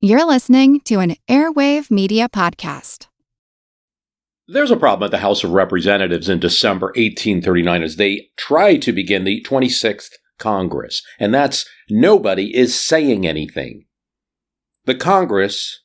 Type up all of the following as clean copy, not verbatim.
You're listening to an Airwave Media Podcast. There's a problem at the House of Representatives in December 1839 as they try to begin the 26th Congress, and that's nobody is saying anything. The Congress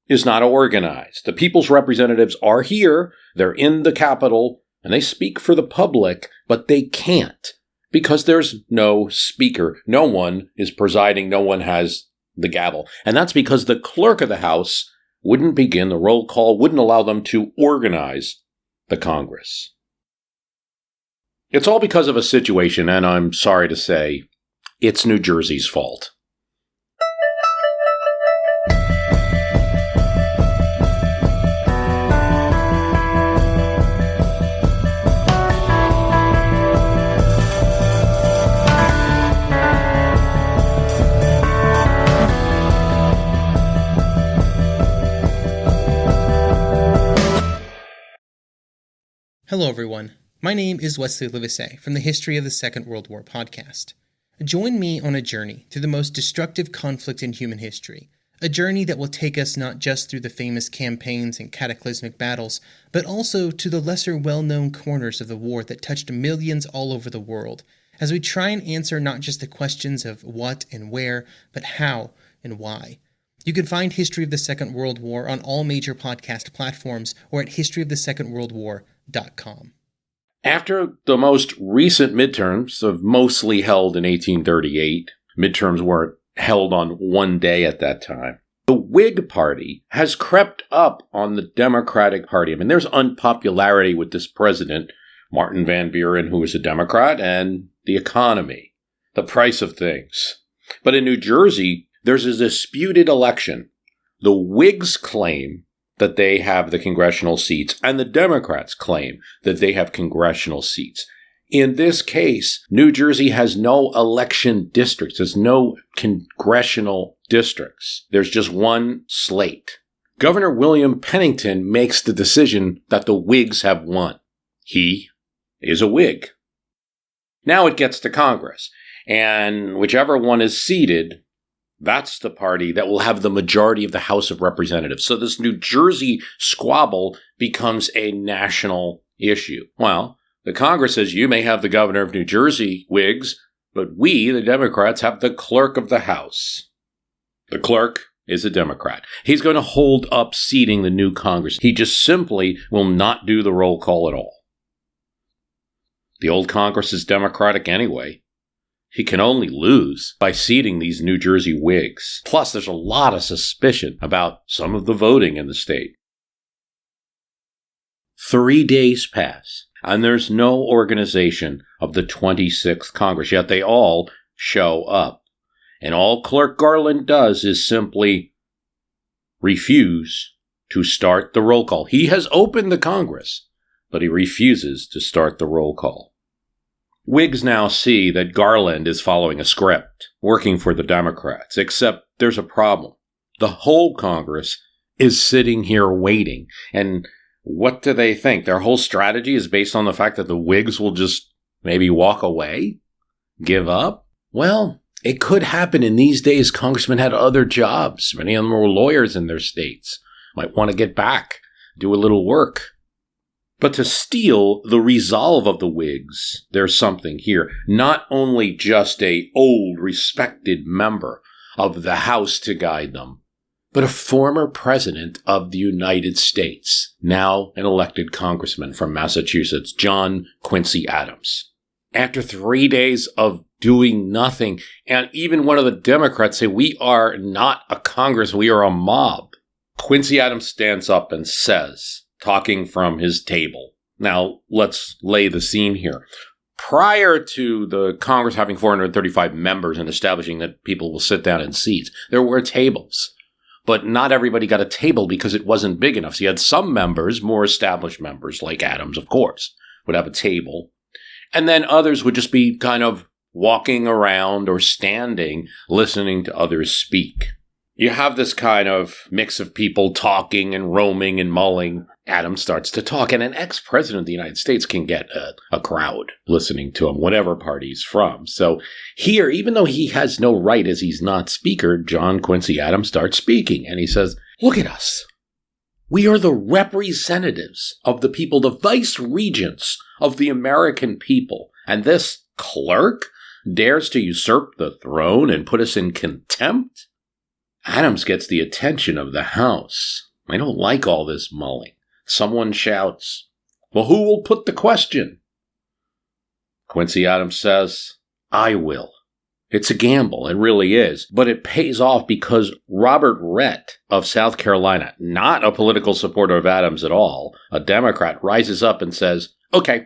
is not organized. The people's representatives are here, they're in the Capitol, and they speak for the public, but they can't because there's no speaker. No one is presiding, no one has the gavel. And that's because the clerk of the House wouldn't begin the roll call, wouldn't allow them to organize the Congress. It's all because of a situation, and I'm sorry to say, it's New Jersey's fault. Hello everyone, my name is Wesley Livesey from the History of the Second World War podcast. Join me on a journey through the most destructive conflict in human history, a journey that will take us not just through the famous campaigns and cataclysmic battles, but also to the lesser well-known corners of the war that touched millions all over the world, as we try and answer not just the questions of what and where, but how and why. You can find History of the Second World War on all major podcast platforms or at historyofthesecondworldwar.com. After the most recent midterms of mostly held in 1838, midterms weren't held on one day at that time, the Whig Party has crept up on the Democratic Party. I mean, there's unpopularity with this president, Martin Van Buren, who is a Democrat, and the economy, the price of things. But in New Jersey, there's a disputed election. The Whigs claim that they have the congressional seats, and the Democrats claim that they have congressional seats. In this case, New Jersey has no election districts. There's no congressional districts. There's just one slate. Governor William Pennington makes the decision that the Whigs have won. He is a Whig. Now it gets to Congress, and whichever one is seated, that's the party that will have the majority of the House of Representatives. So this New Jersey squabble becomes a national issue. Well, the Congress says you may have the governor of New Jersey, Whigs, but we, the Democrats, have the clerk of the House. The clerk is a Democrat. He's going to hold up seating the new Congress. He just simply will not do the roll call at all. The old Congress is Democratic anyway. He can only lose by seating these New Jersey Whigs. Plus, there's a lot of suspicion about some of the voting in the state. 3 days pass, and there's no organization of the 26th Congress, yet they all show up. And all Clerk Garland does is simply refuse to start the roll call. He has opened the Congress, but he refuses to start the roll call. Whigs now see that Garland is following a script, working for the Democrats, except there's a problem. The whole Congress is sitting here waiting. And what do they think? Their whole strategy is based on the fact that the Whigs will just maybe walk away? Give up? Well, it could happen. In these days, congressmen had other jobs. Many of them were lawyers in their states. Might want to get back, do a little work. But to steal the resolve of the Whigs, there's something here. Not only just a old, respected member of the House to guide them, but a former president of the United States, now an elected congressman from Massachusetts, John Quincy Adams. After 3 days of doing nothing, and even one of the Democrats say, we are not a Congress, we are a mob. Quincy Adams stands up and says, talking from his table. Now, let's lay the scene here. Prior to the Congress having 435 members and establishing that people will sit down in seats, there were tables. But not everybody got a table because it wasn't big enough. So you had some members, more established members, like Adams, of course, would have a table. And then others would just be kind of walking around or standing, listening to others speak. you have this kind of mix of people talking and roaming and mulling. Adams starts to talk, and an ex-president of the United States can get a crowd listening to him, whatever party he's from. So here, even though he has no right as he's not speaker, John Quincy Adams starts speaking, and he says, look at us. We are the representatives of the people, the vice regents of the American people. And this clerk dares to usurp the throne and put us in contempt? Adams gets the attention of the House. I don't like all this mulling. Someone shouts, well, who will put the question? Quincy Adams says, I will. It's a gamble, it really is, but it pays off because Robert Rhett of South Carolina, not a political supporter of Adams at all, a Democrat, rises up and says, okay,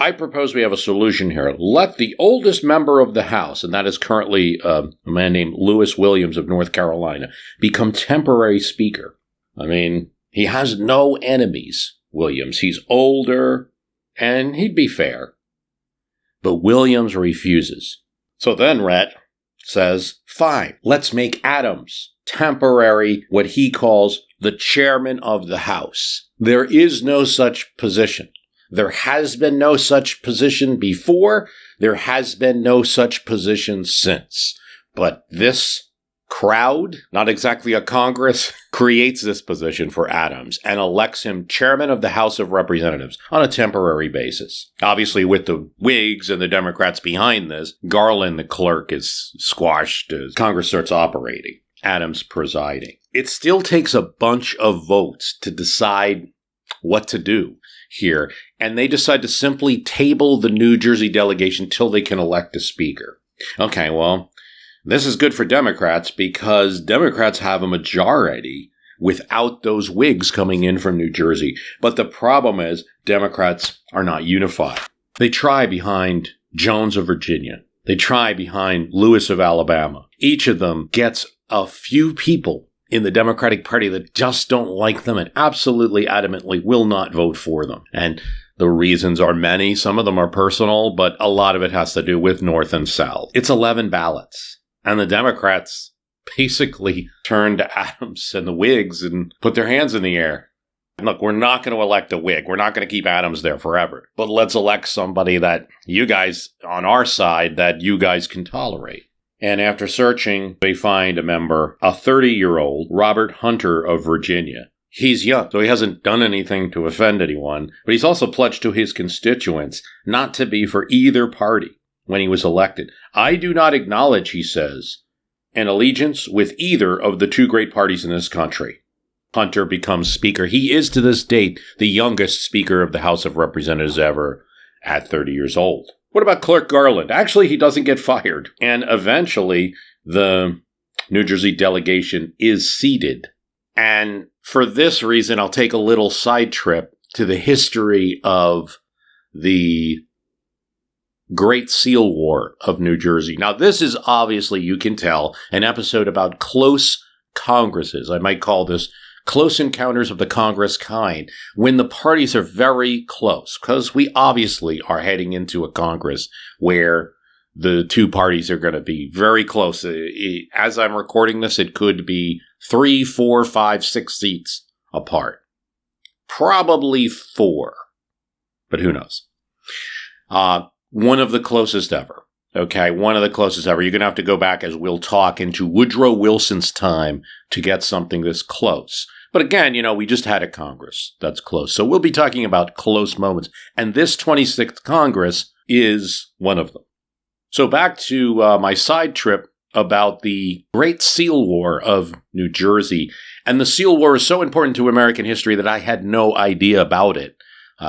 I propose we have a solution here. Let the oldest member of the House, and that is currently a man named Lewis Williams of North Carolina, become temporary speaker. I mean, he has no enemies, Williams. He's older, and he'd be fair. But Williams refuses. So then Rhett says, fine, let's make Adams temporary, what he calls the chairman of the House. There is no such position. There has been no such position before. There has been no such position since. But this crowd, not exactly a Congress, creates this position for Adams and elects him chairman of the House of Representatives on a temporary basis. Obviously, with the Whigs and the Democrats behind this, Garland, the clerk, is squashed as Congress starts operating. Adams presiding. It still takes a bunch of votes to decide what to do here, and they decide to simply table the New Jersey delegation till they can elect a speaker. Okay, well, this is good for Democrats because Democrats have a majority without those Whigs coming in from New Jersey. But the problem is Democrats are not unified. They try behind Jones of Virginia. They try behind Lewis of Alabama. Each of them gets a few people in the Democratic Party that just don't like them and absolutely adamantly will not vote for them. And the reasons are many. Some of them are personal, but a lot of it has to do with North and South. It's 11 ballots. And the Democrats basically turned to Adams and the Whigs and put their hands in the air. Look, we're not going to elect a Whig. We're not going to keep Adams there forever. But let's elect somebody that you guys, on our side, that you guys can tolerate. And after searching, they find a member, a 30-year-old Robert Hunter of Virginia. He's young, so he hasn't done anything to offend anyone, but he's also pledged to his constituents not to be for either party when he was elected. I do not acknowledge, he says, an allegiance with either of the two great parties in this country. Hunter becomes speaker. He is to this date the youngest speaker of the House of Representatives ever at 30 years old. What about Clerk Garland? Actually, he doesn't get fired. And eventually, the New Jersey delegation is seated. And for this reason, I'll take a little side trip to the history of the Great Seal War of New Jersey. Now, this is obviously, you can tell, an episode about close Congresses. I might call this Close Encounters of the Congress kind, when the parties are very close, because we obviously are heading into a Congress where the two parties are going to be very close. As I'm recording this, it could be 3, 4, 5, 6 seats apart. Probably 4, but who knows? One of the closest ever. Okay, one of the closest ever. You're going to have to go back, as we'll talk, into Woodrow Wilson's time to get something this close. But again, we just had a Congress that's close. So we'll be talking about close moments. And this 26th Congress is one of them. So back to my side trip about the Great Seal War of New Jersey. And the Seal War is so important to American history that I had no idea about it.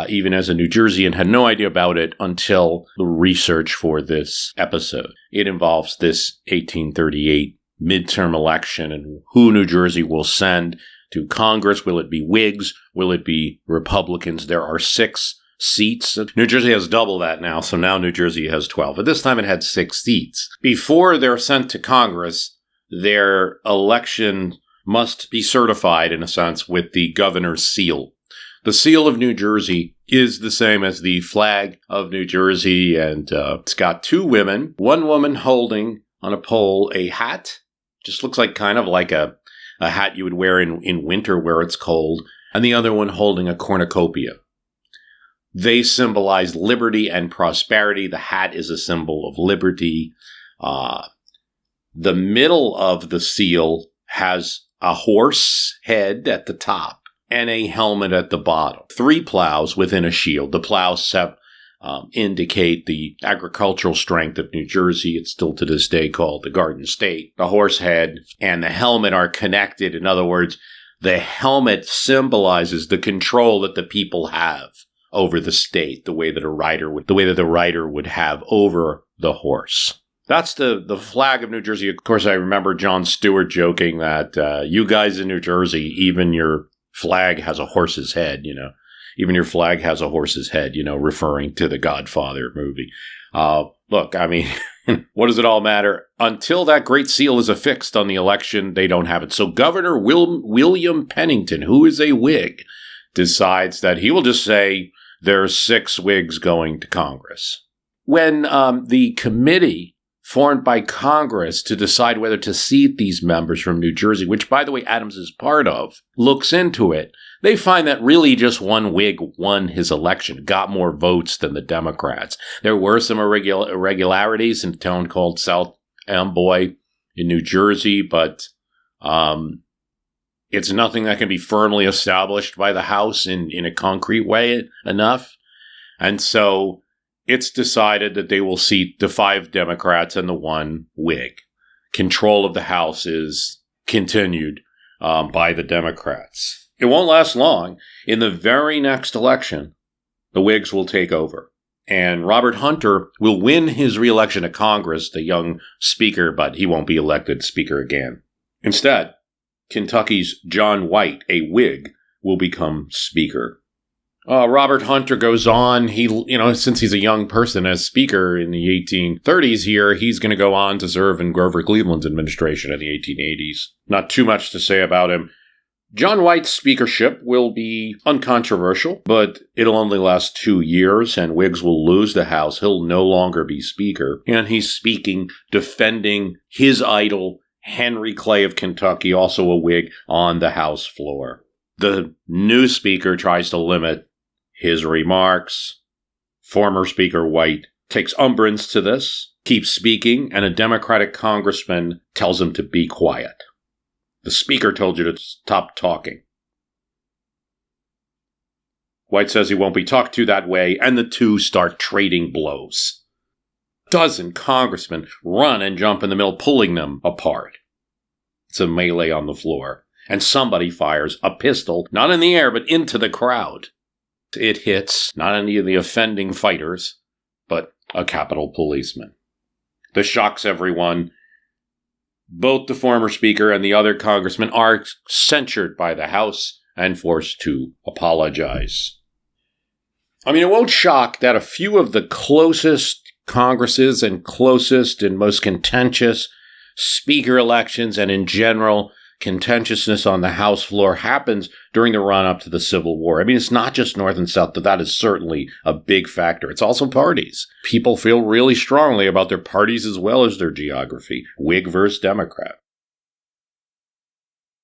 Even as a New Jerseyan, had no idea about it until the research for this episode. It involves this 1838 midterm election and who New Jersey will send to Congress. Will it be Whigs? Will it be Republicans? There are 6 seats. New Jersey has double that now, so now New Jersey has 12. But this time it had 6 seats. Before they're sent to Congress, their election must be certified, in a sense, with the governor's seal. The seal of New Jersey is the same as the flag of New Jersey, and it's got 2 women, one woman holding on a pole a hat Just looks like kind of like a hat you would wear in winter where it's cold, and the other one holding a cornucopia. They symbolize liberty and prosperity. The hat is a symbol of liberty. The middle of the seal has a horse head at the top and a helmet at the bottom. 3 plows within a shield. The plows indicate the agricultural strength of New Jersey. It's still to this day called the Garden State. The horse head and the helmet are connected. In other words, the helmet symbolizes the control that the people have over the state, the way that the rider would have over the horse. That's the flag of New Jersey. Of course, I remember Jon Stewart joking that you guys in New Jersey, even your flag has a horse's head, Even your flag has a horse's head, referring to the Godfather movie. Look, I mean, what does it all matter? Until that great seal is affixed on the election, they don't have it. So Governor William Pennington, who is a Whig, decides that he will just say there's 6 Whigs going to Congress. When the committee formed by Congress to decide whether to seat these members from New Jersey, which, by the way, Adams is part of, looks into it, they find that really just one Whig won his election, got more votes than the Democrats. There were some irregularities in a town called South Amboy in New Jersey, but it's nothing that can be firmly established by the House in a concrete way enough. And so it's decided that they will seat the 5 Democrats and the 1 Whig. Control of the House is continued by the Democrats. It won't last long. In the very next election, the Whigs will take over. And Robert Hunter will win his re-election to Congress, the young speaker, but he won't be elected speaker again. Instead, Kentucky's John White, a Whig, will become speaker. Robert Hunter goes on, since he's a young person as speaker in the 1830s here, he's going to go on to serve in Grover Cleveland's administration in the 1880s. Not too much to say about him. John White's speakership will be uncontroversial, but it'll only last 2 years, and Whigs will lose the House. He'll no longer be speaker. And he's speaking, defending his idol, Henry Clay of Kentucky, also a Whig, on the House floor. The new speaker tries to limit his remarks. Former Speaker White takes umbrance to this, keeps speaking, and a Democratic congressman tells him to be quiet. The speaker told you to stop talking. White says he won't be talked to that way, and the two start trading blows. A dozen congressmen run and jump in the middle, pulling them apart. It's a melee on the floor, and somebody fires a pistol, not in the air, but into the crowd. It hits not any of the offending fighters, but a Capitol policeman. This shocks everyone. Both the former speaker and the other congressman are censured by the House and forced to apologize. I mean, it won't shock that a few of the closest Congresses and closest and most contentious speaker elections and in general contentiousness on the House floor happens during the run-up to the Civil War. I mean, it's not just North and South, but that is certainly a big factor. It's also parties. People feel really strongly about their parties as well as their geography. Whig versus Democrat.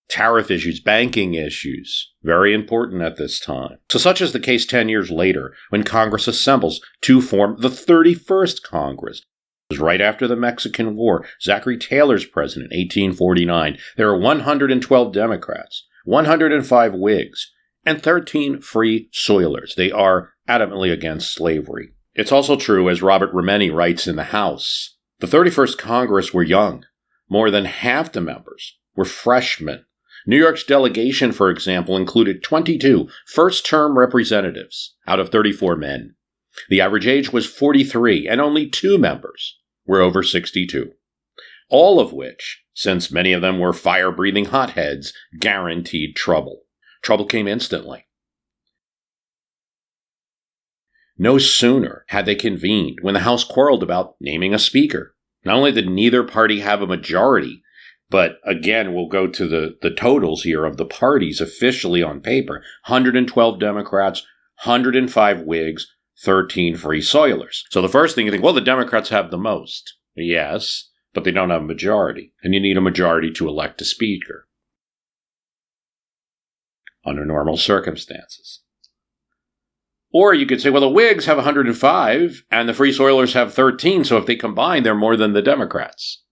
Tariff issues, banking issues, very important at this time. So such is the case 10 years later, when Congress assembles to form the 31st Congress. It was right after the Mexican War. Zachary Taylor's president, 1849. There are 112 Democrats, 105 Whigs, and 13 Free Soilers. They are adamantly against slavery. It's also true, as Robert Remeni writes in the House, the 31st Congress were young. More than half the members were freshmen. New York's delegation, for example, included 22 first-term representatives out of 34 men. The average age was 43, and only 2 members were over 62. All of which, since many of them were fire-breathing hotheads, guaranteed trouble. Trouble came instantly. No sooner had they convened when the House quarreled about naming a speaker. Not only did neither party have a majority, but again, we'll go to the totals here of the parties officially on paper. 112 Democrats, 105 Whigs, 13 Free Soilers. So the first thing you think, well, the Democrats have the most. Yes, but they don't have a majority. And you need a majority to elect a speaker under normal circumstances. Or you could say, well, the Whigs have 105 and the Free Soilers have 13, so if they combine, they're more than the Democrats.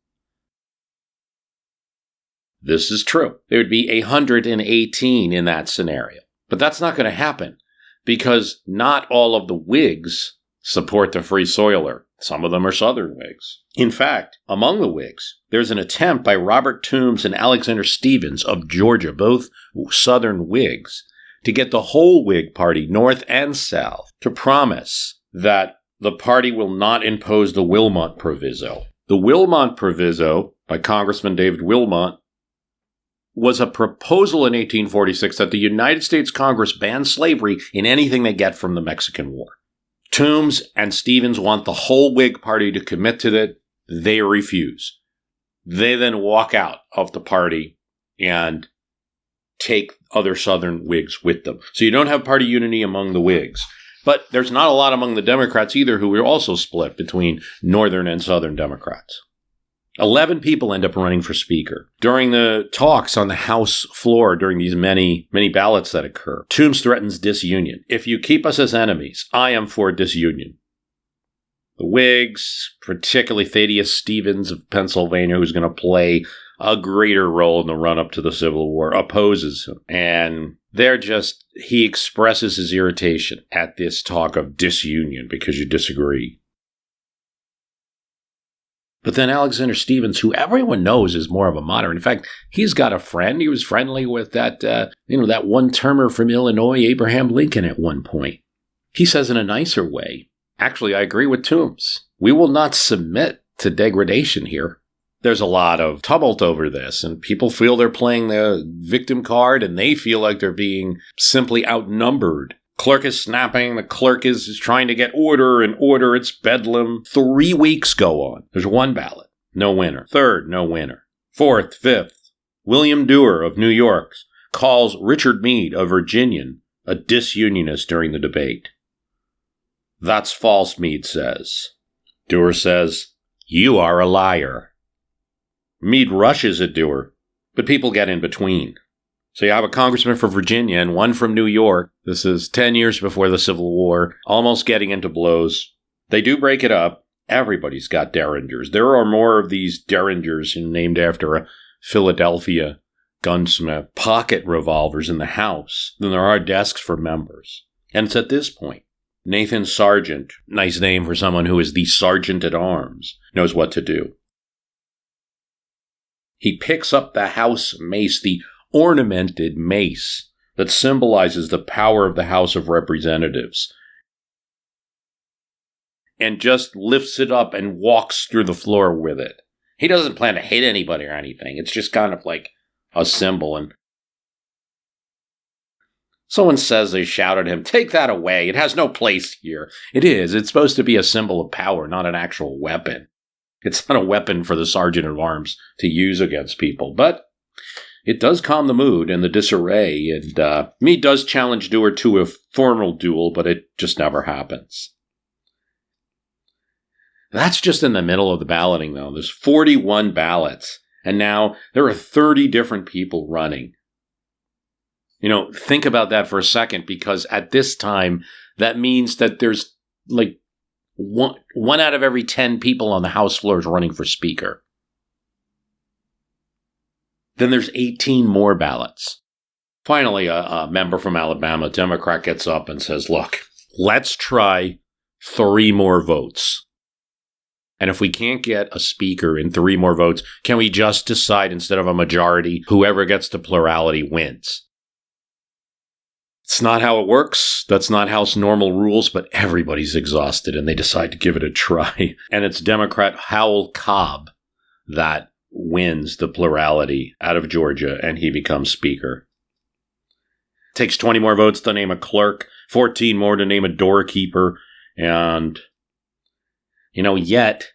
This is true. There would be 118 in that scenario. But that's not going to happen because not all of the Whigs support the Free Soiler. Some of them are Southern Whigs. In fact, among the Whigs, there's an attempt by Robert Toombs and Alexander Stephens of Georgia, both Southern Whigs, to get the whole Whig Party, North and South, to promise that the party will not impose the Wilmot Proviso. The Wilmot Proviso, by Congressman David Wilmot, was a proposal in 1846 that the United States Congress ban slavery in anything they get from the Mexican War. Toombs and Stephens want the whole Whig Party to commit to that. They refuse. They then walk out of the party and take other Southern Whigs with them. So you don't have party unity among the Whigs. But there's not a lot among the Democrats either, who are also split between Northern and Southern Democrats. 11 people end up running for Speaker. During the talks on the House floor, during these many ballots that occur, Toombs threatens disunion. If you keep us as enemies, I am for disunion. The Whigs, particularly Thaddeus Stevens of Pennsylvania, who's going to play a greater role in the run-up to the Civil War, opposes him. And he expresses his irritation at this talk of disunion because you disagree. But then Alexander Stephens, who everyone knows is more of a moderate. In fact, he's got a friend. He was friendly with that one-termer from Illinois, Abraham Lincoln, at one point. He says in a nicer way, actually, I agree with Toombs. We will not submit to degradation here. There's a lot of tumult over this, and people feel they're playing the victim card, and they feel like they're being simply outnumbered. Clerk is snapping. The clerk is trying to get order, and order. It's bedlam. 3 weeks go on. There's one ballot. No winner. Third, no winner. Fourth, fifth. William Dewar of New York calls Richard Meade, a Virginian, a disunionist during the debate. That's false, Meade says. Dewar says, you are a liar. Meade rushes at Dewar, but people get in between. So you have a congressman from Virginia and one from New York. This is 10 years before the Civil War, almost getting into blows. They do break it up. Everybody's got derringers. There are more of these derringers named after a Philadelphia gunsmith, pocket revolvers in the House than there are desks for members. And it's at this point, Nathan Sargent, nice name for someone who is the Sergeant at Arms, knows what to do. He picks up the House mace, the ornamented mace that symbolizes the power of the House of Representatives, and just lifts it up and walks through the floor with it. He doesn't plan to hit anybody or anything. It's just kind of like a symbol. And someone says they shouted at him, take that away. It has no place here. It is. It's supposed to be a symbol of power, not an actual weapon. It's not a weapon for the Sergeant at Arms to use against people, but it does calm the mood and the disarray, and Meade does challenge Dewar to a formal duel, but it just never happens. That's just in the middle of the balloting, though. There's 41 ballots, and now there are 30 different people running. Think about that for a second, because at this time, that means that there's like one out of every 10 people on the House floor is running for Speaker. Then there's 18 more ballots. Finally, a member from Alabama, Democrat, gets up and says, look, let's try 3 more votes. And if we can't get a speaker in 3 more votes, can we just decide instead of a majority, whoever gets the plurality wins? It's not how it works. That's not House normal rules, but everybody's exhausted and they decide to give it a try. And it's Democrat Howell Cobb that wins the plurality out of Georgia, and he becomes speaker. It takes 20 more votes to name a clerk, 14 more to name a doorkeeper, and, yet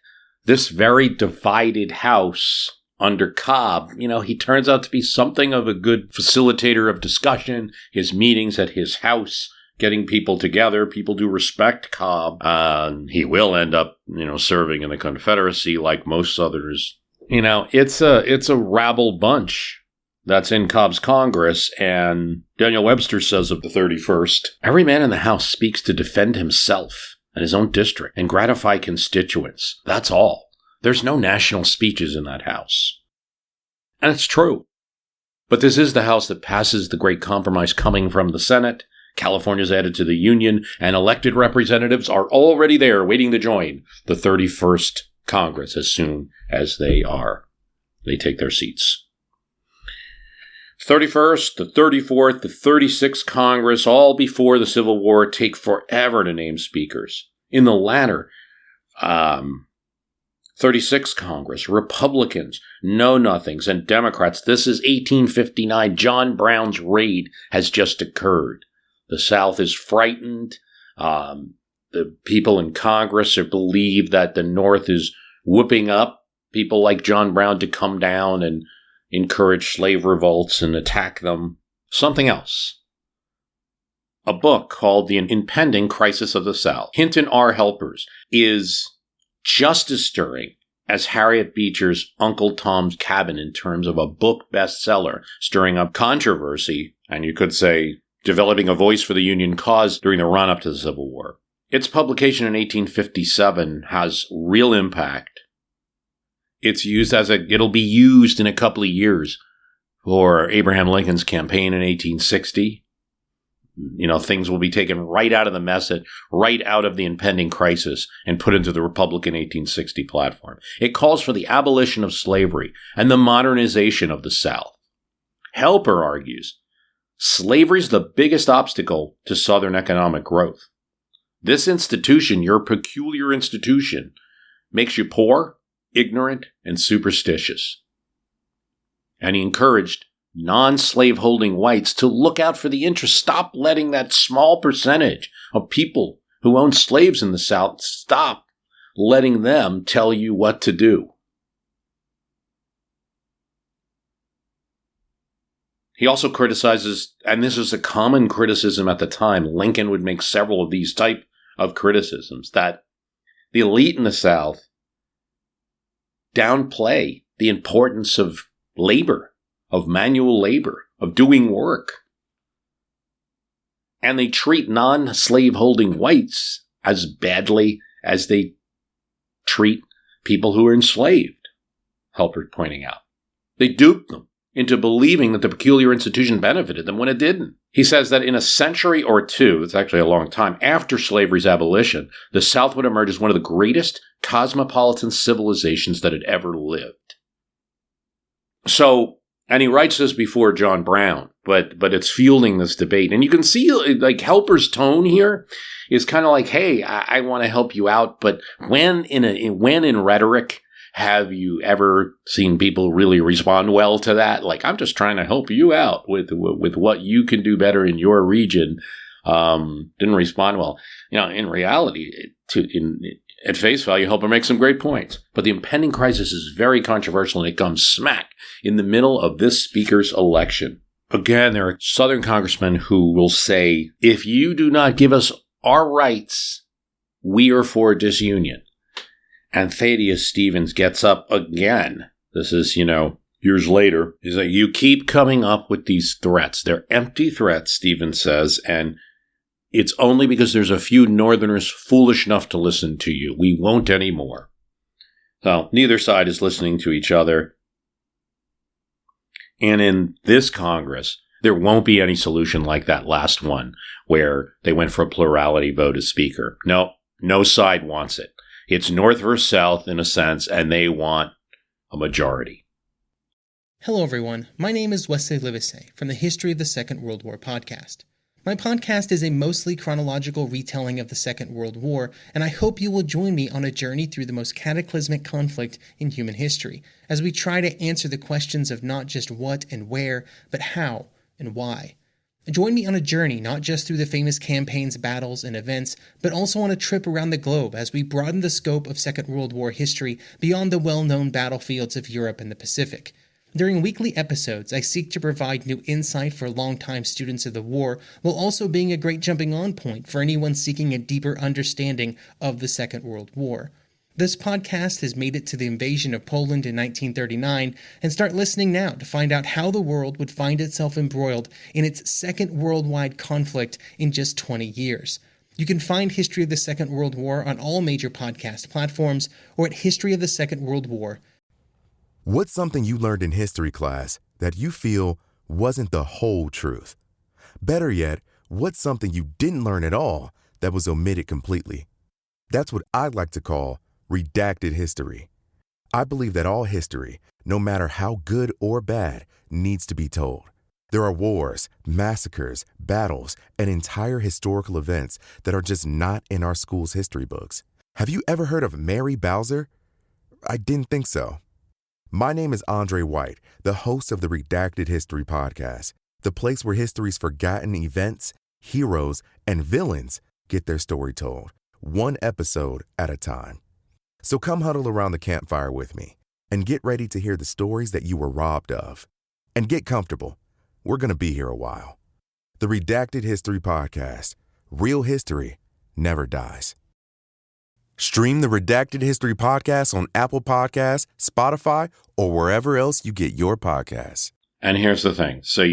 this very divided House under Cobb, he turns out to be something of a good facilitator of discussion. His meetings at his house getting people together. People do respect Cobb. He will end up, serving in the Confederacy like most Southerners. It's a rabble bunch that's in Cobb's Congress, and Daniel Webster says of the 31st, every man in the House speaks to defend himself and his own district and gratify constituents. That's all. There's no national speeches in that House. And it's true. But this is the House that passes the Great Compromise coming from the Senate. California's added to the Union, and elected representatives are already there waiting to join the 31st Congress as soon as they take their seats. 31st, the 34th, the 36th Congress, all before the Civil War, take forever to name speakers. In the latter, 36th Congress, Republicans, know-nothings, and Democrats. This is 1859. John Brown's raid has just occurred. The South is frightened. The people in Congress believe that the North is whooping up people like John Brown to come down and encourage slave revolts and attack them. Something else. A book called The Impending Crisis of the South, Hinton R. Helpers, is just as stirring as Harriet Beecher's Uncle Tom's Cabin in terms of a book bestseller, stirring up controversy, and you could say developing a voice for the Union cause during the run-up to the Civil War. Its publication in 1857 has real impact. It'll be used in a couple of years for Abraham Lincoln's campaign in 1860. Things will be taken right out of the message, right out of the impending crisis, and put into the Republican 1860 platform. It calls for the abolition of slavery and the modernization of the South. Helper argues, slavery is the biggest obstacle to Southern economic growth. This institution, your peculiar institution, makes you poor, ignorant, and superstitious. And he encouraged non-slaveholding whites to look out for the interest. Stop letting that small percentage of people who own slaves in the South, stop letting them tell you what to do. He also criticizes, and this is a common criticism at the time, Lincoln would make several of these type of criticisms, that the elite in the South downplay the importance of labor, of manual labor, of doing work. And they treat non-slaveholding whites as badly as they treat people who are enslaved, Helper pointing out. They duped them into believing that the peculiar institution benefited them when it didn't. He says that in a century or two, it's actually a long time, after slavery's abolition, the South would emerge as one of the greatest cosmopolitan civilizations that had ever lived. So, and he writes this before John Brown, but it's fueling this debate. And you can see, like, Helper's tone here is kind of like, hey, I want to help you out, but when in rhetoric have you ever seen people really respond well to that? Like, I'm just trying to help you out with what you can do better in your region. Didn't respond well. In reality, at face value, Helper makes some great points. But the impending crisis is very controversial, and it comes smack in the middle of this speaker's election. Again, there are Southern congressmen who will say, if you do not give us our rights, we are for disunion. And Thaddeus Stevens gets up again. This is, years later. He's like, you keep coming up with these threats. They're empty threats, Stevens says, and it's only because there's a few Northerners foolish enough to listen to you. We won't anymore. So neither side is listening to each other. And in this Congress, there won't be any solution like that last one, where they went for a plurality vote as speaker. No side wants it. It's North versus South in a sense, and they want a majority. Hello, everyone. My name is Wesley Livesey from the History of the Second World War podcast. My podcast is a mostly chronological retelling of the Second World War, and I hope you will join me on a journey through the most cataclysmic conflict in human history, as we try to answer the questions of not just what and where, but how and why. Join me on a journey not just through the famous campaigns, battles, and events, but also on a trip around the globe as we broaden the scope of Second World War history beyond the well-known battlefields of Europe and the Pacific. During weekly episodes, I seek to provide new insight for longtime students of the war, while also being a great jumping-on point for anyone seeking a deeper understanding of the Second World War. This podcast has made it to the invasion of Poland in 1939, and start listening now to find out how the world would find itself embroiled in its second worldwide conflict in just 20 years. You can find History of the Second World War on all major podcast platforms or at historyofthesecondworldwar.com. What's something you learned in history class that you feel wasn't the whole truth? Better yet, what's something you didn't learn at all that was omitted completely? That's what I'd like to call redacted history. I believe that all history, no matter how good or bad, needs to be told. There are wars, massacres, battles, and entire historical events that are just not in our school's history books. Have you ever heard of Mary Bowser? I didn't think so. My name is Andre White, the host of the Redacted History Podcast, the place where history's forgotten events, heroes, and villains get their story told, one episode at a time. So come huddle around the campfire with me and get ready to hear the stories that you were robbed of. And get comfortable. We're going to be here a while. The Redacted History Podcast. Real history never dies. Stream the Redacted History Podcast on Apple Podcasts, Spotify, or wherever else you get your podcasts. And here's the thing. So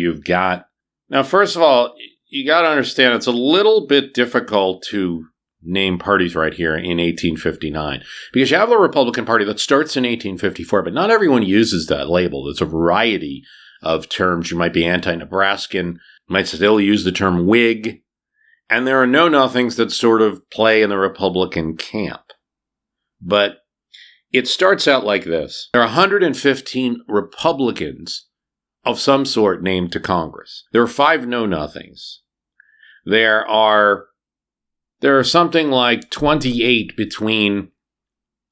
now, first of all, you got to understand it's a little bit difficult to name parties right here in 1859. Because you have the Republican Party that starts in 1854, but not everyone uses that label. There's a variety of terms. You might be anti-Nebraskan, might still use the term Whig, and there are know-nothings that sort of play in the Republican camp. But it starts out like this. There are 115 Republicans of some sort named to Congress. There are 5 know-nothings. There are something like 28 between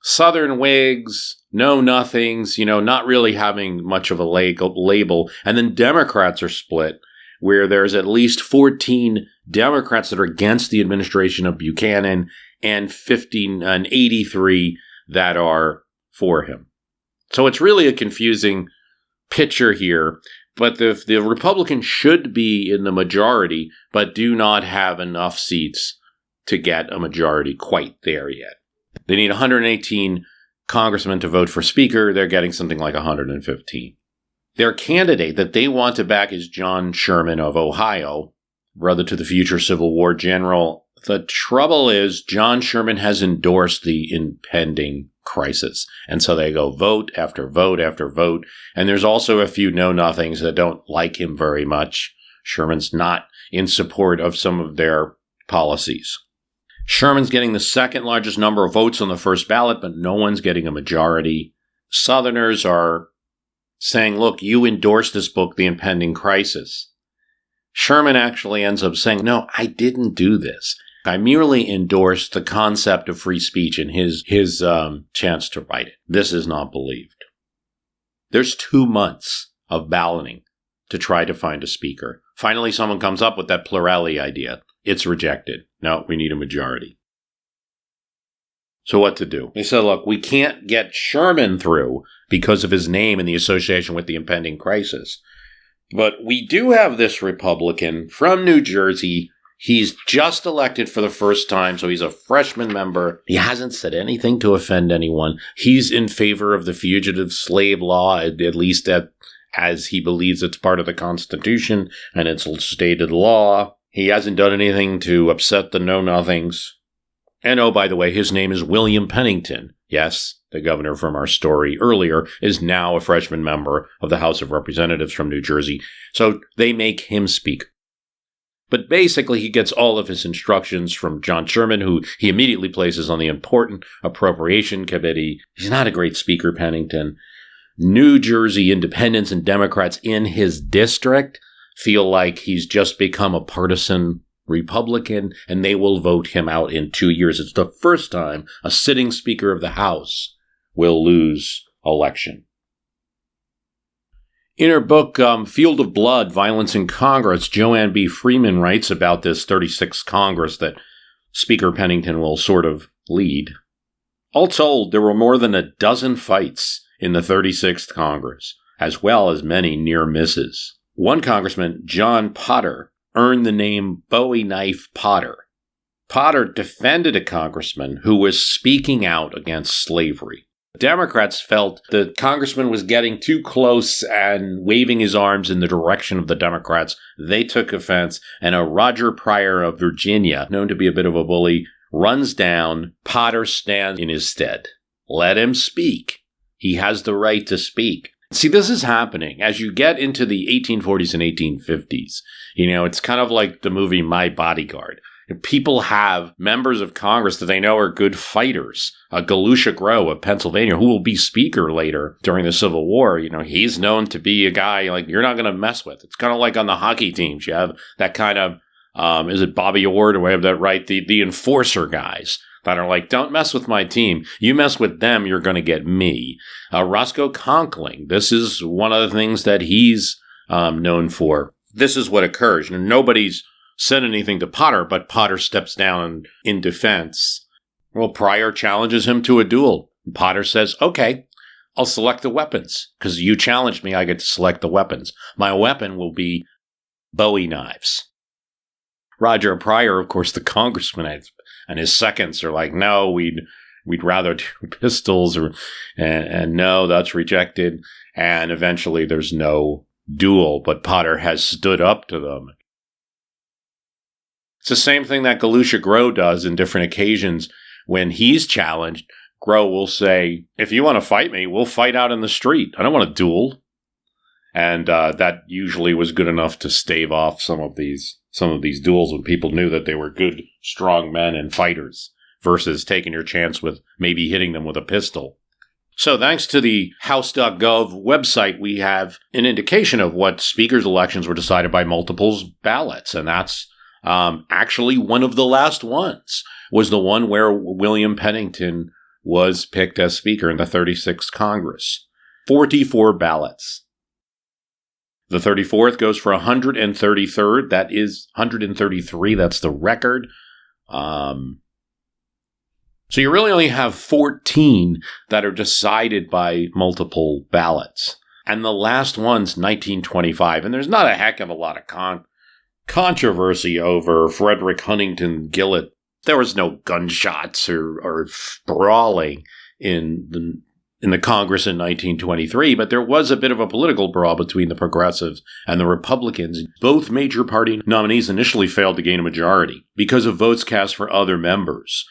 Southern Whigs, know-nothings, not really having much of a label, and then Democrats are split, where there's at least 14 Democrats that are against the administration of Buchanan and 83 that are for him. So it's really a confusing picture here, but the Republicans should be in the majority, but do not have enough seats to get a majority quite there yet. They need 118 congressmen to vote for speaker. They're getting something like 115. Their candidate that they want to back is John Sherman of Ohio, brother to the future Civil War general. The trouble is John Sherman has endorsed the impending crisis. And so they go vote after vote after vote. And there's also a few know-nothings that don't like him very much. Sherman's not in support of some of their policies. Sherman's getting the second largest number of votes on the first ballot, but no one's getting a majority. Southerners are saying, look, you endorsed this book, The Impending Crisis. Sherman actually ends up saying, no, I didn't do this. I merely endorsed the concept of free speech and his chance to write it. This is not believed. There's 2 months of balloting to try to find a speaker. Finally, someone comes up with that plurality idea. It's rejected. No, we need a majority. So what to do? They said, look, we can't get Sherman through because of his name and the association with the impending crisis. But we do have this Republican from New Jersey. He's just elected for the first time, so he's a freshman member. He hasn't said anything to offend anyone. He's in favor of the fugitive slave law, at least as he believes it's part of the Constitution and it's stated law. He hasn't done anything to upset the know-nothings. And oh, by the way, his name is William Pennington. Yes, the governor from our story earlier is now a freshman member of the House of Representatives from New Jersey. So they make him speak. But basically, he gets all of his instructions from John Sherman, who he immediately places on the important Appropriation Committee. He's not a great speaker, Pennington. New Jersey independents and Democrats in his district feel like he's just become a partisan Republican, and they will vote him out in 2 years. It's the first time a sitting Speaker of the House will lose election. In her book, Field of Blood, Violence in Congress, Joanne B. Freeman writes about this 36th Congress that Speaker Pennington will sort of lead. All told, there were more than a dozen fights in the 36th Congress. as well as many near misses. One congressman, John Potter, earned the name Bowie Knife Potter. Potter defended a congressman who was speaking out against slavery. Democrats felt the congressman was getting too close and waving his arms in the direction of the Democrats. They took offense, and a Roger Pryor of Virginia, known to be a bit of a bully, runs down. Potter stands in his stead. Let him speak. He has the right to speak. See, this is happening as you get into the 1840s and 1850s. It's kind of like the movie My Bodyguard. People have members of Congress that they know are good fighters. Galusha Grow of Pennsylvania, who will be speaker later during the Civil War, he's known to be a guy like you're not going to mess with. It's kind of like on the hockey teams. You have that kind of, is it Bobby Orr? Do I have that right? The enforcer guys that are like, don't mess with my team. You mess with them, you're going to get me. Roscoe Conkling, this is one of the things that he's known for. This is what occurs. Nobody's said anything to Potter, but Potter steps down in defense. Well, Pryor challenges him to a duel. Potter says, okay, I'll select the weapons. Because you challenged me, I get to select the weapons. My weapon will be Bowie knives. Roger Pryor, of course, the congressman, and his seconds are like, no, we'd rather do pistols, and no, that's rejected. And eventually there's no duel, but Potter has stood up to them. It's the same thing that Galusha Grow does in different occasions. When he's challenged, Grow will say, if you want to fight me, we'll fight out in the street. I don't want to duel. And that usually was good enough to stave off some of these duels when people knew that they were good, strong men and fighters versus taking your chance with maybe hitting them with a pistol. So thanks to the House.gov website, we have an indication of what speakers' elections were decided by multiple ballots. And that's actually one of the last ones was the one where William Pennington was picked as speaker in the 36th Congress. 44 ballots. The 34th goes for 133rd. That is 133. That's the record. So you really only have 14 that are decided by multiple ballots. And the last one's 1925. And there's not a heck of a lot of controversy over Frederick Huntington Gillett. There was no gunshots or brawling in the Congress in 1923, but there was a bit of a political brawl between the progressives and the Republicans. Both major party nominees initially failed to gain a majority because of votes cast for other members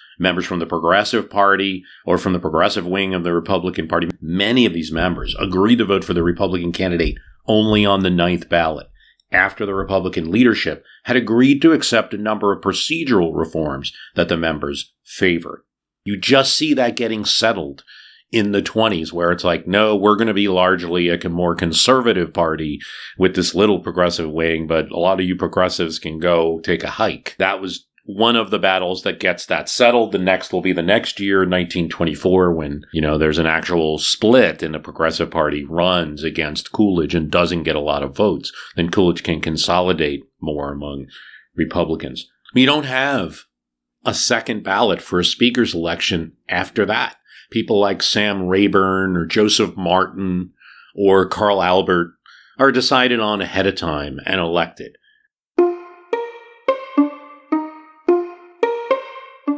from the Progressive Party or from the progressive wing of the Republican Party. Many of these members agreed to vote for the Republican candidate only on the 9th ballot, after the Republican leadership had agreed to accept a number of procedural reforms that the members favored. You just see that getting settled in the 20s, where it's like, no, we're going to be largely a more conservative party with this little progressive wing, but a lot of you progressives can go take a hike. That was one of the battles that gets that settled. The next will be the next year, 1924, when, there's an actual split and the Progressive Party runs against Coolidge and doesn't get a lot of votes. Then Coolidge can consolidate more among Republicans. We don't have a second ballot for a speaker's election after that. People like Sam Rayburn or Joseph Martin or Carl Albert are decided on ahead of time and elected.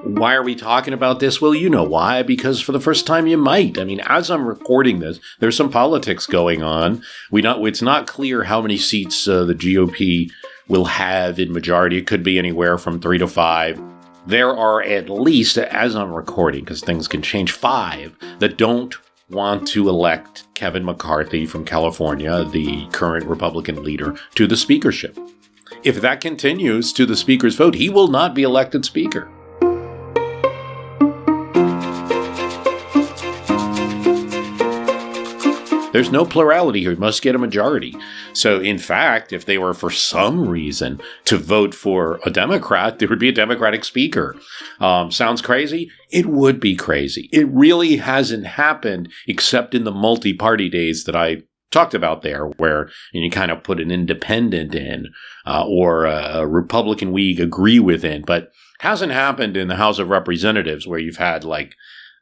Why are we talking about this? Well, you know why. Because for the first time you might. I mean, as I'm recording this, there's some politics going on. It's not clear how many seats the GOP will have in majority. It could be anywhere from 3 to 5. There are at least, as I'm recording, because things can change, 5 that don't want to elect Kevin McCarthy from California, the current Republican leader, to the speakership. If that continues to the speaker's vote, he will not be elected speaker. There's no plurality here. He must get a majority. So, in fact, if they were for some reason to vote for a Democrat, there would be a Democratic speaker. Sounds crazy? It would be crazy. It really hasn't happened except in the multi-party days that I talked about there, where you kind of put an independent in or a Republican we agree with in. But hasn't happened in the House of Representatives, where you've had like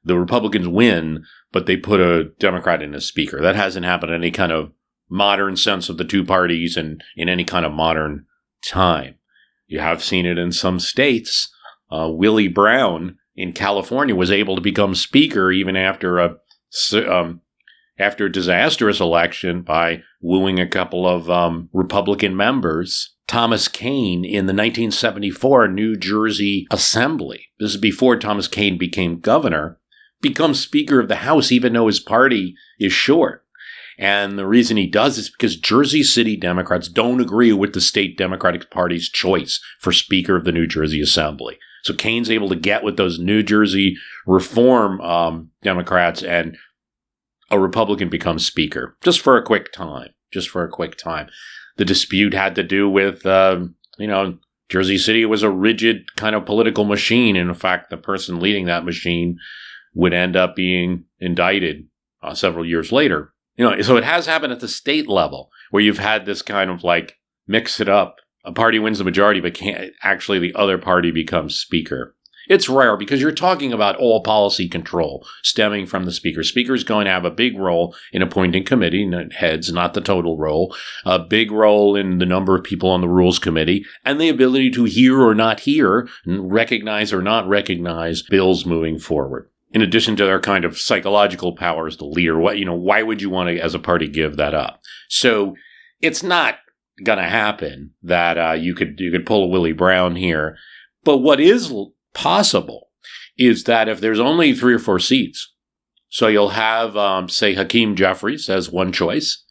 the Republicans win, but they put a Democrat in as speaker. That hasn't happened in any kind of modern sense of the two parties and in any kind of modern time. You have seen it in some states. Willie Brown in California was able to become speaker even after a disastrous election by wooing a couple of Republican members. Thomas Kean in the 1974 New Jersey Assembly, this is before Thomas Kean became governor, becomes Speaker of the House even though his party is short. And the reason he does is because Jersey City Democrats don't agree with the state Democratic Party's choice for Speaker of the New Jersey Assembly. So Kane's able to get with those New Jersey reform Democrats, and a Republican becomes Speaker just for a quick time. The dispute had to do with, Jersey City was a rigid kind of political machine. And in fact, the person leading that machine would end up being indicted several years later. So it has happened at the state level where you've had this kind of like mix it up. A party wins the majority, but can't actually the other party becomes speaker. It's rare because you're talking about all policy control stemming from the speaker. Speaker is going to have a big role in appointing committee heads, not the total role, a big role in the number of people on the rules committee, and the ability to hear or not hear, recognize or not recognize bills moving forward. In addition to their kind of psychological power as the leader, why would you want to, as a party, give that up? So it's not going to happen that you could pull a Willie Brown here. But what is possible is that if there's only 3 or 4 seats, so you'll have, say, Hakeem Jeffries as one choice,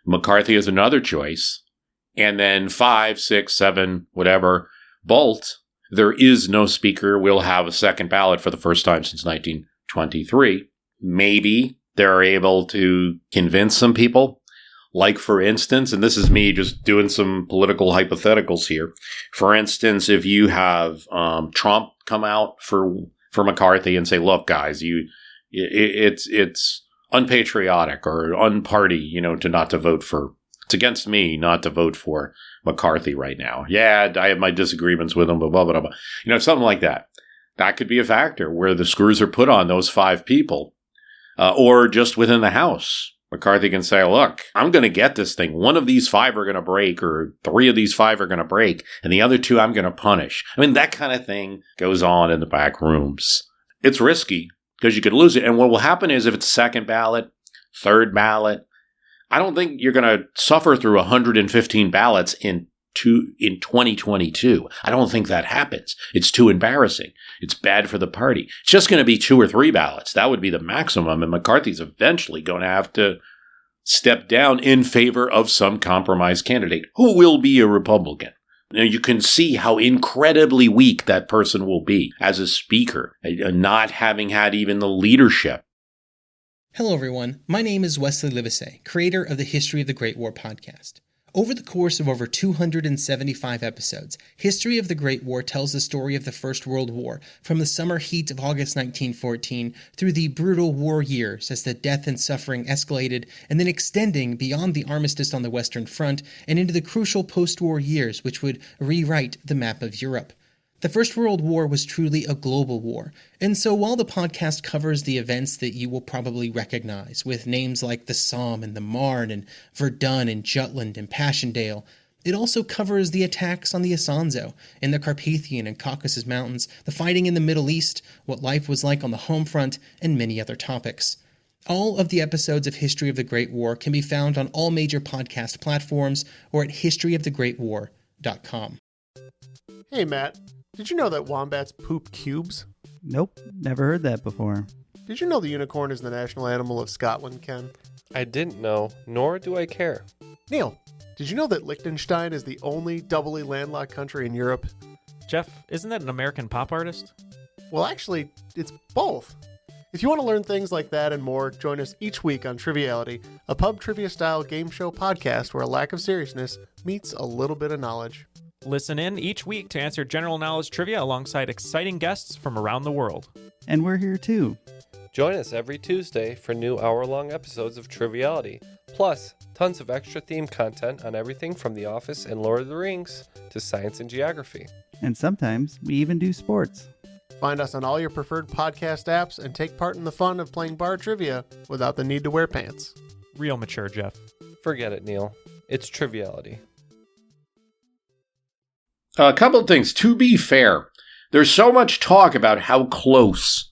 McCarthy as another choice, and then 5, 6, 7, whatever, Bolt. There is no speaker. We'll have a second ballot for the first time since 1923. Maybe they're able to convince some people. Like, for instance, and this is me just doing some political hypotheticals here. For instance, if you have Trump come out for McCarthy and say, look, guys, it's unpatriotic or unparty, to not to vote for. It's against me not to vote for McCarthy right now. Yeah, I have my disagreements with him, blah, blah, blah, blah. Something like that. That could be a factor where the screws are put on those 5 people. Or just within the House. McCarthy can say, look, I'm going to get this thing. One of these 5 are going to break, or 3 of these 5 are going to break, and the other 2 I'm going to punish. That kind of thing goes on in the back rooms. It's risky because you could lose it. And what will happen is if it's second ballot, third ballot, I don't think you're going to suffer through 115 ballots in 2022. I don't think that happens. It's too embarrassing. It's bad for the party. It's just going to be 2 or 3 ballots. That would be the maximum. And McCarthy's eventually going to have to step down in favor of some compromise candidate who will be a Republican. Now, you can see how incredibly weak that person will be as a speaker, not having had even the leadership. Hello, everyone. My name is Wesley Livesey, creator of the History of the Great War podcast. Over the course of over 275 episodes, History of the Great War tells the story of the First World War, from the summer heat of August 1914 through the brutal war years as the death and suffering escalated, and then extending beyond the armistice on the Western Front and into the crucial post-war years which would rewrite the map of Europe. The First World War was truly a global war, and so while the podcast covers the events that you will probably recognize, with names like the Somme and the Marne and Verdun and Jutland and Passchendaele, it also covers the attacks on the Isonzo, in the Carpathian and Caucasus Mountains, the fighting in the Middle East, what life was like on the home front, and many other topics. All of the episodes of History of the Great War can be found on all major podcast platforms or at historyofthegreatwar.com. Hey, Matt. Did you know that wombats poop cubes? Nope, never heard that before. Did you know the unicorn is the national animal of Scotland, Ken? I didn't know, nor do I care. Neil, did you know that Liechtenstein is the only doubly landlocked country in Europe? Jeff, isn't that an American pop artist? Well, actually, it's both. If you want to learn things like that and more, join us each week on Triviality, a pub trivia-style game show podcast where a lack of seriousness meets a little bit of knowledge. Listen in each week to answer general knowledge trivia alongside exciting guests from around the world. And we're here too. Join us every Tuesday for new hour-long episodes of Triviality, plus tons of extra theme content on everything from The Office and Lord of the Rings to science and geography. And sometimes we even do sports. Find us on all your preferred podcast apps and take part in the fun of playing bar trivia without the need to wear pants. Real mature, Jeff. Forget it, Neil. It's triviality. A couple of things. To be fair, there's so much talk about how close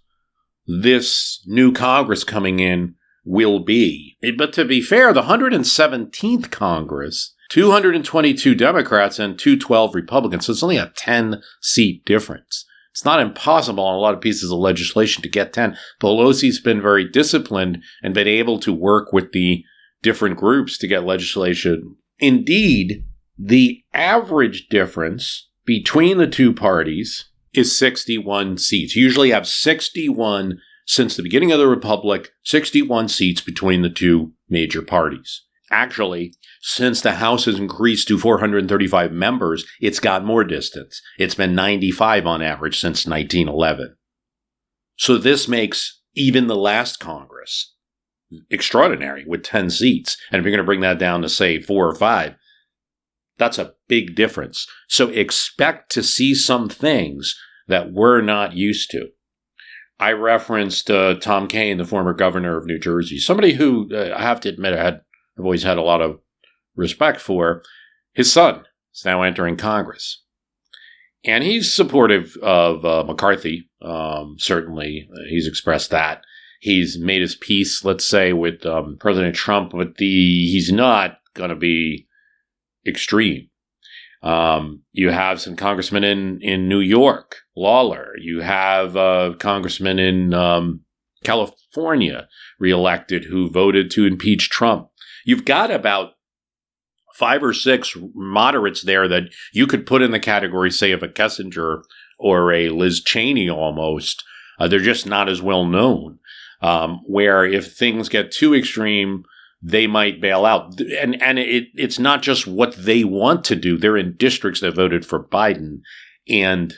this new Congress coming in will be. But to be fair, the 117th Congress, 222 Democrats and 212 Republicans, so it's only a 10-seat difference. It's not impossible on a lot of pieces of legislation to get 10. Pelosi's been very disciplined and been able to work with the different groups to get legislation. Indeed, the average difference between the two parties is 61 seats. You usually have 61 since the beginning of the Republic, 61 seats between the two major parties. Actually, since the House has increased to 435 members, it's got more distance. It's been 95 on average since 1911. So this makes even the last Congress extraordinary with 10 seats. And if you're going to bring that down to, say, 4 or 5, that's a big difference. So expect to see some things that we're not used to. I referenced Tom Kean, the former governor of New Jersey, somebody who I have to admit I've always had a lot of respect for. His son is now entering Congress. And he's supportive of McCarthy, certainly. He's expressed that. He's made his peace, let's say, with President Trump, but he's not going to be extreme. You have some congressmen in New York, Lawler. You have a congressman in California reelected who voted to impeach Trump. You've got about 5 or 6 moderates there that you could put in the category, say, of a Kissinger or a Liz Cheney almost. They're just not as well known, where if things get too extreme, they might bail out. And it's not just what they want to do. They're in districts that voted for Biden, and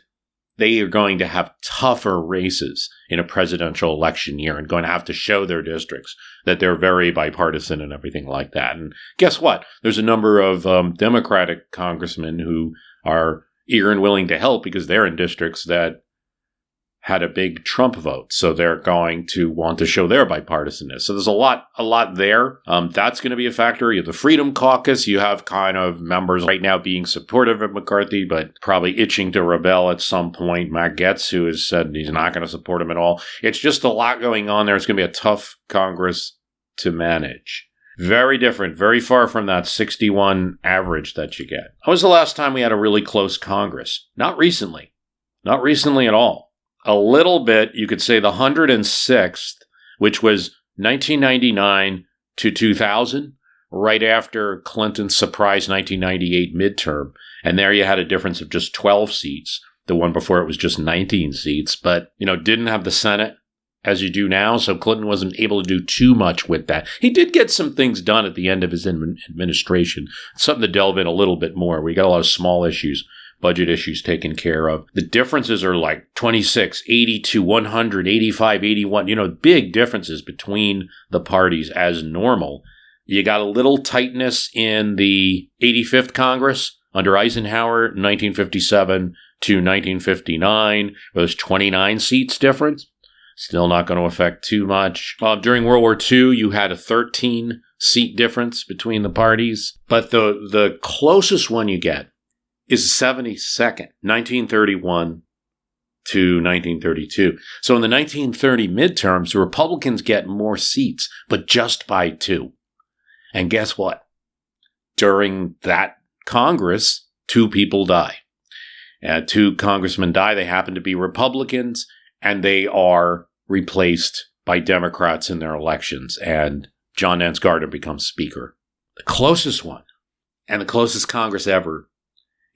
they are going to have tougher races in a presidential election year and going to have to show their districts that they're very bipartisan and everything like that. And guess what? There's a number of Democratic congressmen who are eager and willing to help because they're in districts that had a big Trump vote. So they're going to want to show their bipartisanness. So there's a lot there. That's going to be a factor. You have the Freedom Caucus. You have kind of members right now being supportive of McCarthy, but probably itching to rebel at some point. Matt Gaetz, who has said he's not going to support him at all. It's just a lot going on there. It's going to be a tough Congress to manage. Very different, very far from that 61 average that you get. When was the last time we had a really close Congress? Not recently. Not recently at all. A little bit, you could say the 106th, which was 1999 to 2000, right after Clinton's surprise 1998 midterm. And there you had a difference of just 12 seats. The one before it was just 19 seats, but, didn't have the Senate as you do now. So Clinton wasn't able to do too much with that. He did get some things done at the end of his administration. Something to delve in a little bit more. We got a lot of small issues. Budget issues taken care of. The differences are like 26, 82, 100, 85, 81, big differences between the parties as normal. You got a little tightness in the 85th Congress under Eisenhower, 1957 to 1959. There's 29 seats difference. Still not going to affect too much. During World War II, you had a 13-seat difference between the parties. But the closest one you get is 72nd, 1931 to 1932. So in the 1930 midterms, the Republicans get more seats, but just by 2. And guess what? During that Congress, 2 people die. 2 congressmen die. They happen to be Republicans, and they are replaced by Democrats in their elections. And John Nance Garner becomes Speaker. The closest one, and the closest Congress ever,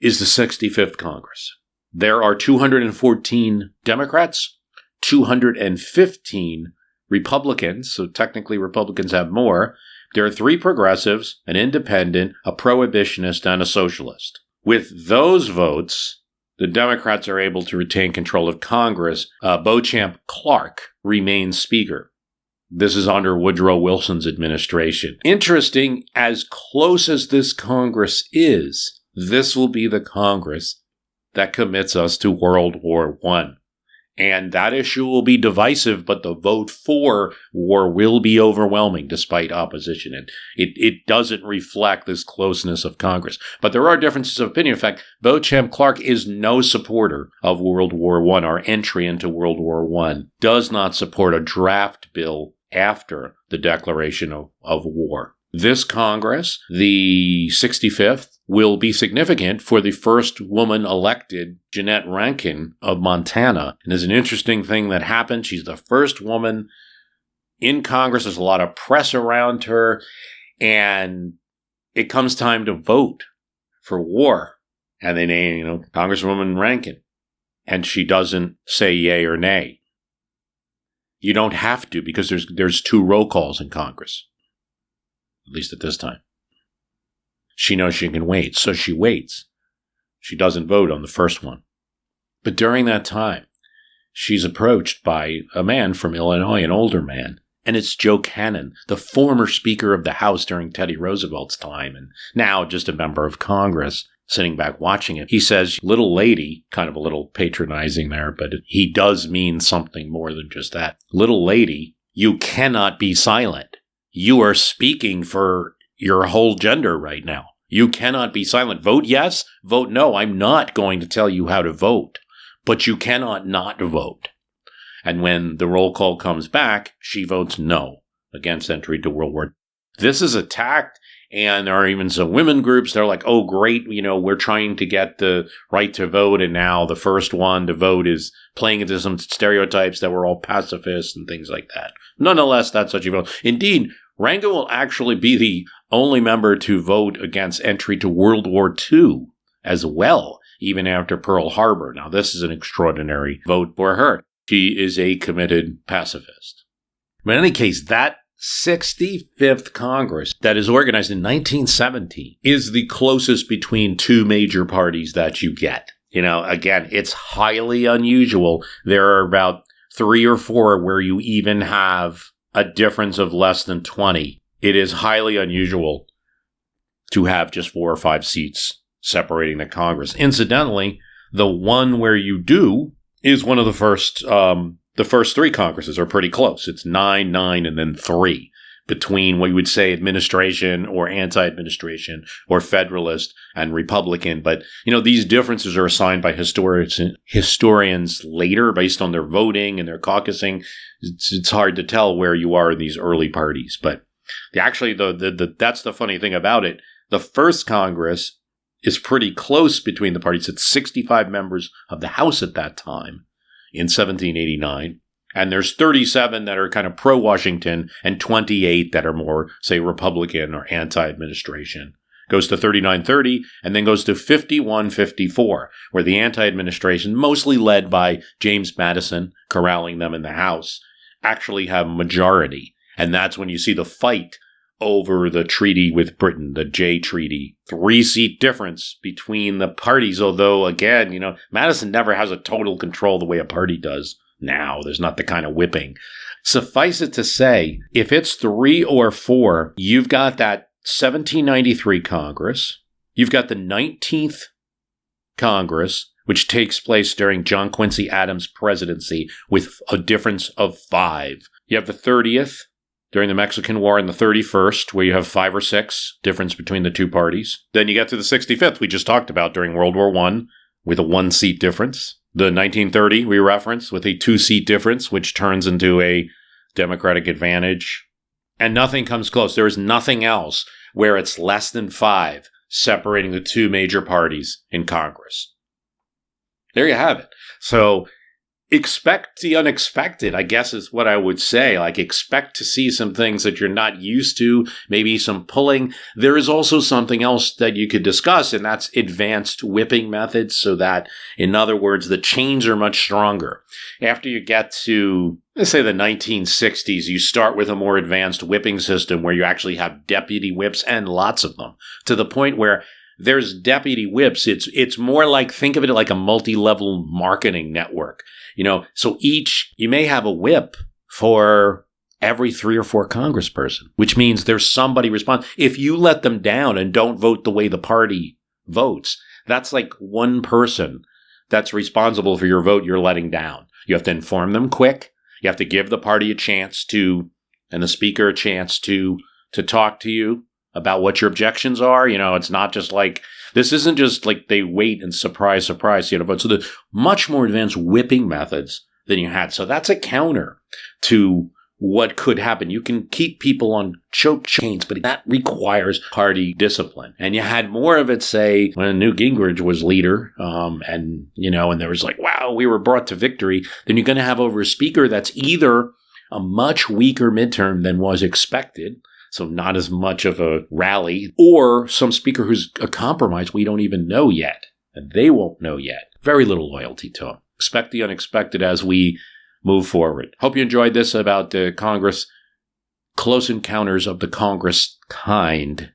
is the 65th Congress. There are 214 Democrats, 215 Republicans, so technically Republicans have more. There are 3 progressives, an independent, a prohibitionist, and a socialist. With those votes, the Democrats are able to retain control of Congress. Beauchamp Clark remains Speaker. This is under Woodrow Wilson's administration. Interesting, as close as this Congress is, this will be the Congress that commits us to World War I. And that issue will be divisive, but the vote for war will be overwhelming despite opposition. And it doesn't reflect this closeness of Congress. But there are differences of opinion. In fact, Beauchamp Clark is no supporter of World War I. Our entry into World War I does not support a draft bill after the declaration of war. This Congress, the 65th, will be significant for the first woman elected, Jeannette Rankin of Montana. And there's an interesting thing that happened. She's the first woman in Congress. There's a lot of press around her. And it comes time to vote for war. And they name, Congresswoman Rankin. And she doesn't say yay or nay. You don't have to, because there's 2 roll calls in Congress. At least at this time. She knows she can wait, so she waits. She doesn't vote on the first one. But during that time, she's approached by a man from Illinois, an older man, and it's Joe Cannon, the former Speaker of the House during Teddy Roosevelt's time, and now just a member of Congress, sitting back watching it. He says, little lady, kind of a little patronizing there, but he does mean something more than just that. Little lady, you cannot be silent. You are speaking for your whole gender right now. You cannot be silent. Vote yes, vote no. I'm not going to tell you how to vote, but you cannot not vote. And when the roll call comes back, she votes no against entry to World War. This is attacked, and there are even some women groups. They're like, oh, great, we're trying to get the right to vote, and now the first one to vote is playing into some stereotypes that we're all pacifists and things like that. Nonetheless, that's such a vote. Indeed, Rankin will actually be the only member to vote against entry to World War II as well, even after Pearl Harbor. Now, this is an extraordinary vote for her. She is a committed pacifist. But in any case, that 65th Congress that is organized in 1917 is the closest between 2 major parties that you get. Again, it's highly unusual. There are about 3 or 4 where you even have a difference of less than 20. It is highly unusual to have just 4 or 5 seats separating the Congress. Incidentally, the one where you do is one of the first 3 Congresses are pretty close. It's 9, and then 3 between what you would say administration or anti-administration or Federalist and Republican. But, these differences are assigned by historians later based on their voting and their caucusing. It's hard to tell where you are in these early parties. But actually, that's the funny thing about it. The first Congress is pretty close between the parties. It's 65 members of the House at that time in 1789. And there's 37 that are kind of pro-Washington and 28 that are more, say, Republican or anti-administration. Goes to 39-30 and then goes to 51-54, where the anti-administration, mostly led by James Madison, corralling them in the House, actually have majority. And that's when you see the fight over the treaty with Britain, the Jay Treaty. 3-seat difference between the parties, although, again, Madison never has a total control the way a party does. Now, there's not the kind of whipping. Suffice it to say, if it's 3 or 4, you've got that 1793 Congress, you've got the 19th Congress, which takes place during John Quincy Adams' presidency with a difference of 5. You have the 30th during the Mexican War and the 31st, where you have 5 or 6 difference between the 2 parties. Then you get to the 65th, we just talked about during World War I, with a 1-seat difference. The 1930 we referenced with a 2-seat difference, which turns into a Democratic advantage. And nothing comes close. There is nothing else where it's less than 5 separating the 2 major parties in Congress. There you have it. So expect the unexpected, I guess is what I would say. Like, expect to see some things that you're not used to, maybe some pulling. There is also something else that you could discuss, and that's advanced whipping methods, so that, in other words, the chains are much stronger. After you get to, let's say, the 1960s, you start with a more advanced whipping system where you actually have deputy whips, and lots of them, to the point where there's deputy whips. It's more like, think of it like a multi-level marketing network. So you may have a whip for every 3 or 4 congressperson, which means there's somebody responsible. If you let them down and don't vote the way the party votes, that's like one person that's responsible for your vote you're letting down. You have to inform them quick. You have to give the party a chance to, and the speaker a chance to talk to you about what your objections are. It's not just like, this isn't just like they wait and surprise, but so the much more advanced whipping methods than you had. So that's a counter to what could happen. You can keep people on choke chains, but that requires party discipline. And you had more of it, say, when Newt Gingrich was leader, and there was like, wow, we were brought to victory. Then you're going to have over a speaker that's either a much weaker midterm than was expected, so not as much of a rally, or some speaker who's a compromise we don't even know yet, and they won't know yet. Very little loyalty to him. Expect the unexpected as we move forward. Hope you enjoyed this about the Congress, close encounters of the Congress kind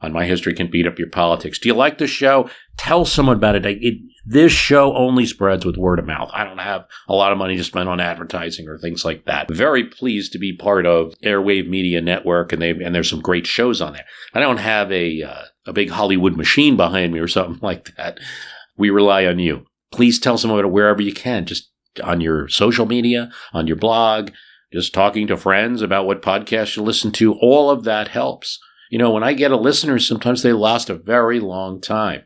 on My History Can Beat Up Your Politics. Do you like the show? Tell someone about it. This show only spreads with word of mouth. I don't have a lot of money to spend on advertising or things like that. Very pleased to be part of Airwave Media Network, and there's some great shows on there. I don't have a big Hollywood machine behind me or something like that. We rely on you. Please tell someone about it wherever you can. Just on your social media, on your blog, just talking to friends about what podcasts you listen to. All of that helps. When I get a listener, sometimes they last a very long time.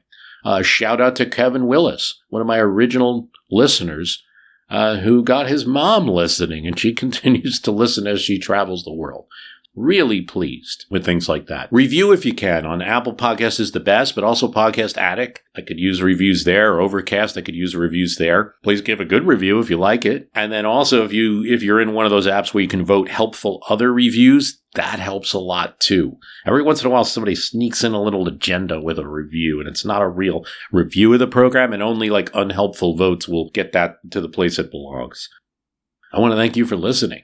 Shout out to Kevin Willis, one of my original listeners, who got his mom listening, and she continues to listen as she travels the world. Really pleased with things like that. Review if you can. On Apple Podcasts is the best, but also Podcast Addict. I could use reviews there. Or Overcast, I could use reviews there. Please give a good review if you like it. And then also, if you're in one of those apps where you can vote helpful other reviews, that helps a lot too. Every once in a while, somebody sneaks in a little agenda with a review, and it's not a real review of the program, and only like unhelpful votes will get that to the place it belongs. I want to thank you for listening.